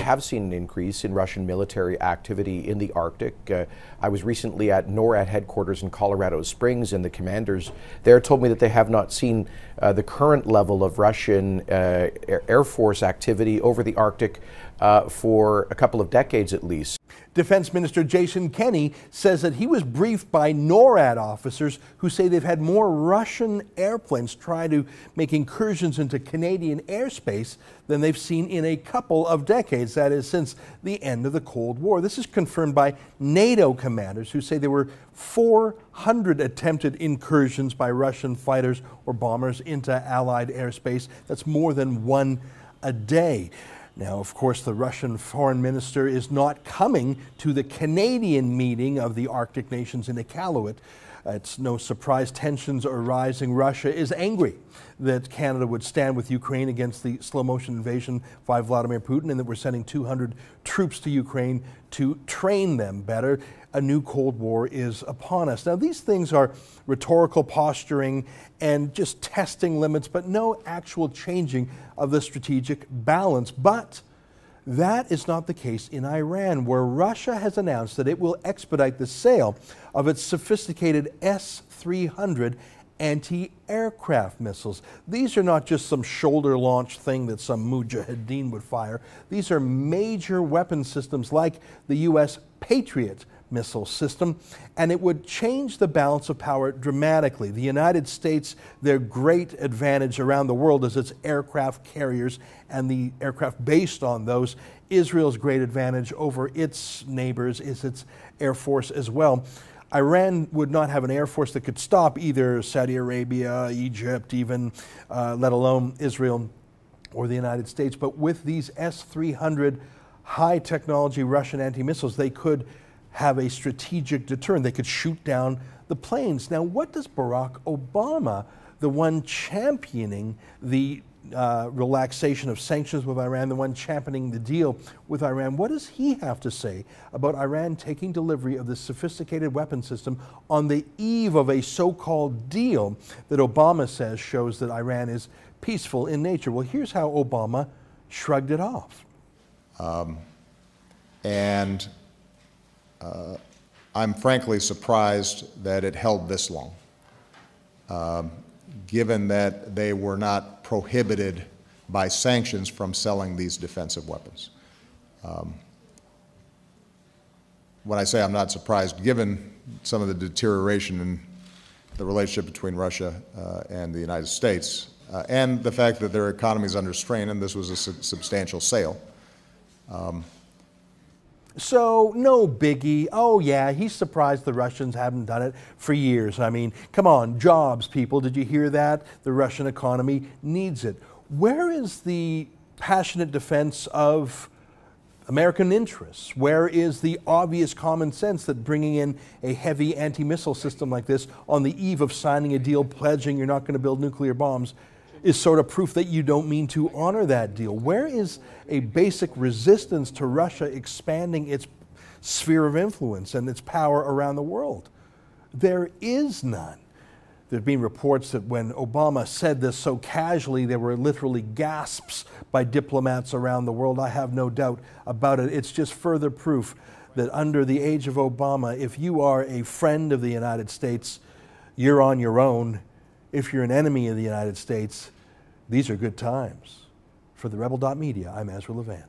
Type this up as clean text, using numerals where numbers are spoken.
have seen an increase in Russian military activity in the Arctic. I was recently at NORAD headquarters in Colorado Springs, and the commanders there told me that they have not seen the current level of Russian Air Force activity over the Arctic for a couple of decades at least. Defense Minister Jason Kenney says that he was briefed by NORAD officers who say they've had more Russian airplanes try to make incursions into Canadian airspace than they've seen in a couple of decades, that is, since the end of the Cold War. This is confirmed by NATO commanders who say there were 400 attempted incursions by Russian fighters or bombers into Allied airspace. That's more than one a day. Now, of course, the Russian foreign minister is not coming to the Canadian meeting of the Arctic nations in Iqaluit. It's no surprise tensions are rising. Russia is angry that Canada would stand with Ukraine against the slow-motion invasion by Vladimir Putin, and that we're sending 200 troops to Ukraine to train them better. A new Cold War is upon us. Now, these things are rhetorical posturing and just testing limits, but no actual changing of the strategic balance. But that is not the case in Iran, where Russia has announced that it will expedite the sale of its sophisticated S-300 anti-aircraft missiles. These are not just some shoulder-launched thing that some mujahideen would fire. These are major weapon systems like the U.S. Patriot missile system, and it would change the balance of power dramatically. The United States, their great advantage around the world is its aircraft carriers and the aircraft based on those. Israel's great advantage over its neighbors is its air force as well. Iran would not have an air force that could stop either Saudi Arabia, Egypt, even let alone Israel or the United States. But with these S-300 high-technology Russian anti-missiles, they could have a strategic deterrent. They could shoot down the planes. Now, what does Barack Obama, the one championing the relaxation of sanctions with Iran, the one championing the deal with Iran, what does he have to say about Iran taking delivery of this sophisticated weapon system on the eve of a so-called deal that Obama says shows that Iran is peaceful in nature? Well, here's how Obama shrugged it off. I'm frankly surprised that it held this long, given that they were not prohibited by sanctions from selling these defensive weapons. When I say I'm not surprised, given some of the deterioration in the relationship between Russia and the United States, and the fact that their economy is under strain, and this was a substantial sale. So, no biggie. Oh, yeah, he's surprised the Russians haven't done it for years. I mean, come on, jobs, people. Did you hear that? The Russian economy needs it. Where is the passionate defense of American interests? Where is the obvious common sense that bringing in a heavy anti-missile system like this on the eve of signing a deal pledging you're not going to build nuclear bombs is sort of proof that you don't mean to honor that deal? Where is a basic resistance to Russia expanding its sphere of influence and its power around the world? There is none. There have been reports that when Obama said this so casually, there were literally gasps by diplomats around the world. I have no doubt about it. It's just further proof that under the age of Obama, if you are a friend of the United States, you're on your own. If you're an enemy of the United States, these are good times. For TheRebel.media, I'm Ezra Levant.